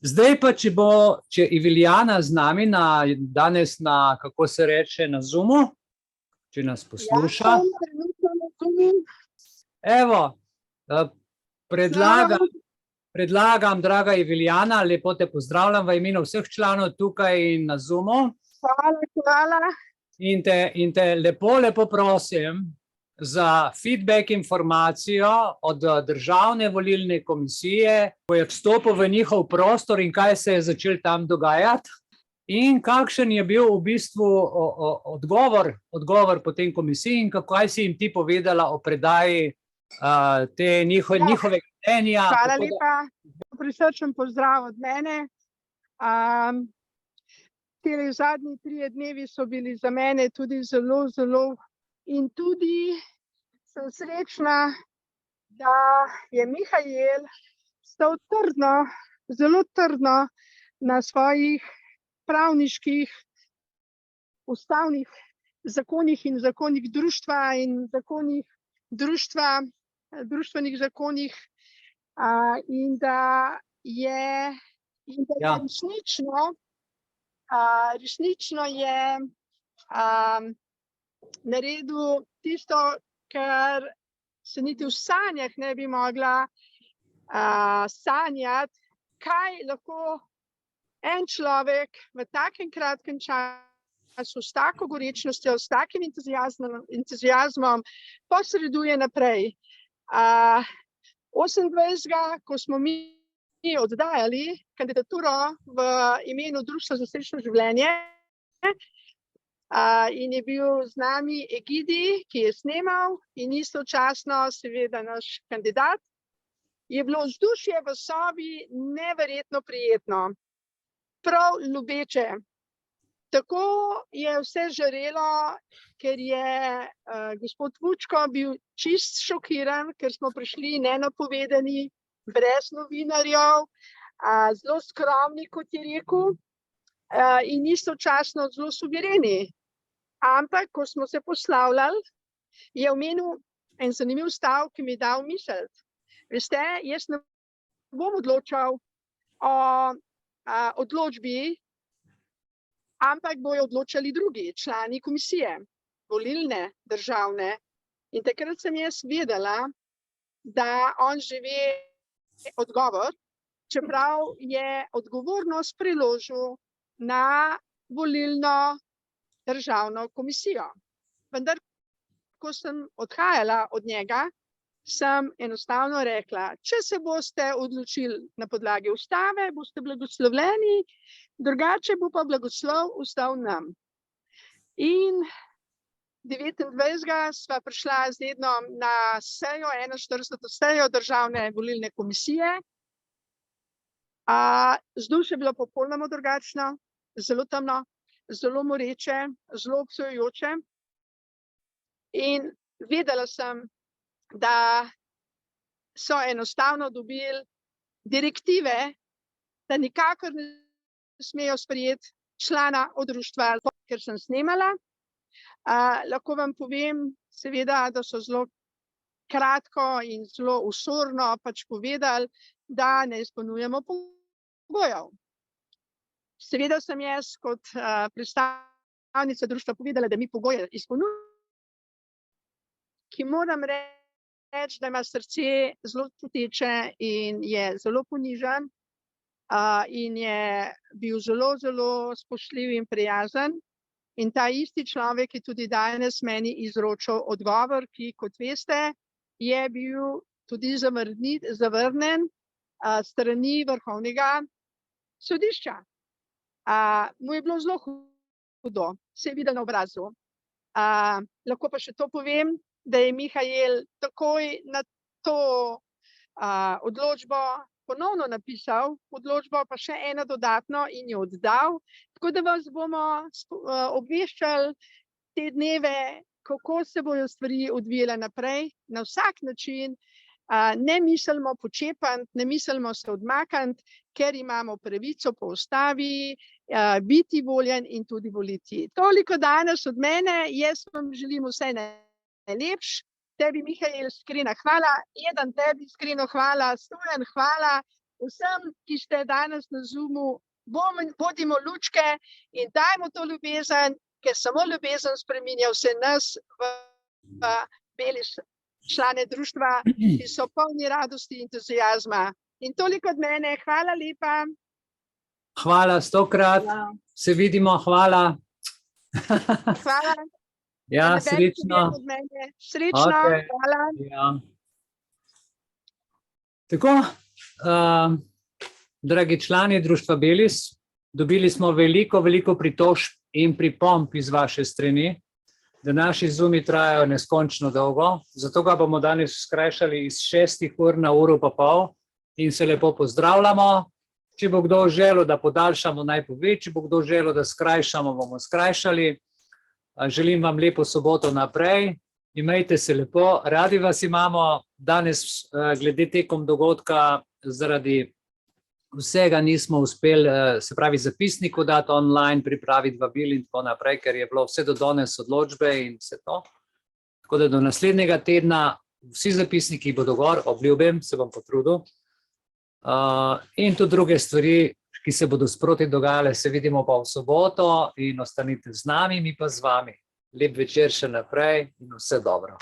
Zdaj pa, če Ivilijana z nami danes kako se reče, na Zoomu, če nas posluša. Ja, trenutno na Zoomu. Evo, predlagam, draga Ivilijana, lepo te pozdravljam v imenu vseh članov tukaj in na Zoomu. Hvala. In te lepo prosim za feedback informacijo od Državne volilne komisije, ko je vstopil v njihov prostor in kaj se je začelo tam dogajati. In kakšen je bil v bistvu odgovor po tem komisiji in kaj si jim ti povedala o predaji te njihove mnenja. Hvala lepa, prisrčen pozdrav od mene. Tele zadnji 3 dnevi so bili za mene tudi zelo in tudi sem srečna, da je Mihajl stal zelo trdno na svojih pravniških, ustavnih zakonih in zakonih društva in zakonih društvenih zakonih in da je resnično je naredil tisto, kar se niti v sanjah ne bi mogla sanjati, kaj lahko en človek v takem kratkem času s tako gorečnostjo, s takim entuziazmom posreduje naprej. 28. ko smo mi oddajali kandidaturo v imenu Društva za srečno življenje in je bil z nami Egidi, ki je snemal in istočasno seveda naš kandidat, je bilo vzdušje v sobi neverjetno prijetno, prav ljubeče. Tako je vse žarelo, ker je gospod Vučko bil čist šokiran, ker smo prišli nenapovedani, brez novinarjev, zelo skromni, kot je rekel, in istočasno zelo suvereni. Ampak, ko smo se poslavljali, je omenil en zanimiv stavek, ki mi je dal misliti. Veste, jaz ne bom odločal o odločbi, ampak bojo odločali drugi člani komisije, volilne, državne. In takrat sem jaz vedela, da on že ve odgovor, čeprav je odgovornost preložil na volilno državno komisijo. Vendar, ko sem odhajala od njega, sem enostavno rekla, če se boste odločili na podlagi ustave, boste blagoslovljeni, drugače bo pa blagoslov ostal nam. In 29. sva prišla z Ednom na sejo, 41. sejo Državne volilne komisije. Vzdušje je bilo popolnoma drugačno, zelo temno, zelo moreče, zelo obsojujoče. In vedela sem, da so enostavno dobili direktive, da nikakor ne smejo sprejeti člana od društva, ker sem snemala. Lahko vam povem, seveda, da so zelo kratko in zelo osorno pač povedali, da ne izpolnjujemo pogojev. Seveda sem jaz kot predstavnica društva povedala, da mi pogoje izpolnjujemo, ki moram reči, da ima srce zelo čuteče in je zelo ponižan in je bil zelo spoštljiv in prijazen. In ta isti človek je tudi danes meni izročil odgovor, ki, kot veste, je bil tudi zavrnjen strani Vrhovnega sodišča. Mu je bilo zelo hudo, se je videl na obrazu. Lahko pa še to povem, da je Mihajl takoj na to odločbo ponovno napisal, odločbo pa še eno dodatno in jo oddal. Tako da vas bomo obveščali te dneve, kako se bojo stvari odvijale naprej, na vsak način. Ne mislimo počepati, ne mislimo se odmakniti, ker imamo pravico po ustavi biti voljen in tudi voliti. Toliko danes od mene, jaz vam želim vse najlepše. Tebi, Mihajl, iskrena hvala, Eden, tebi iskreno hvala, Stojan, hvala vsem, ki ste danes na Zoomu, bodimo lučke in dajmo to ljubezen, ker samo ljubezen spreminja vse nas v beli člane društva, ki so polni radosti in entuziazma. In toliko od mene, hvala lepa. Hvala 100-krat, se vidimo, hvala. Hvala. Ja, Velik srečno. pomen od mene. Srečno, Okej. hvala. Ja. Tako, dragi člani Društva Belis, dobili smo veliko pritožb in pripomb iz vaše strani, da naši Zoomi trajajo neskončno dolgo, zato ga bomo danes skrajšali iz 6 ur na 1,5 ure in se lepo pozdravljamo. Če bo kdo želel, da podaljšamo, naj pove, če bo kdo želel, da skrajšamo, bomo skrajšali. Želim vam lepo soboto naprej. Imejte se lepo, radi vas imamo. Danes glede tekom dogodka zaradi vsega nismo uspeli, se pravi zapisniku dati online, pripraviti vabil in tako naprej, ker je bilo vse do danes odločbe in vse to. Tako da do naslednjega tedna vsi zapisniki bodo gor, obljubim, se bom potrudil. In tudi druge stvari, ki se bodo sproti dogajale, se vidimo pa v soboto in ostanite z nami, mi pa z vami. Lep večer še naprej in vse dobro.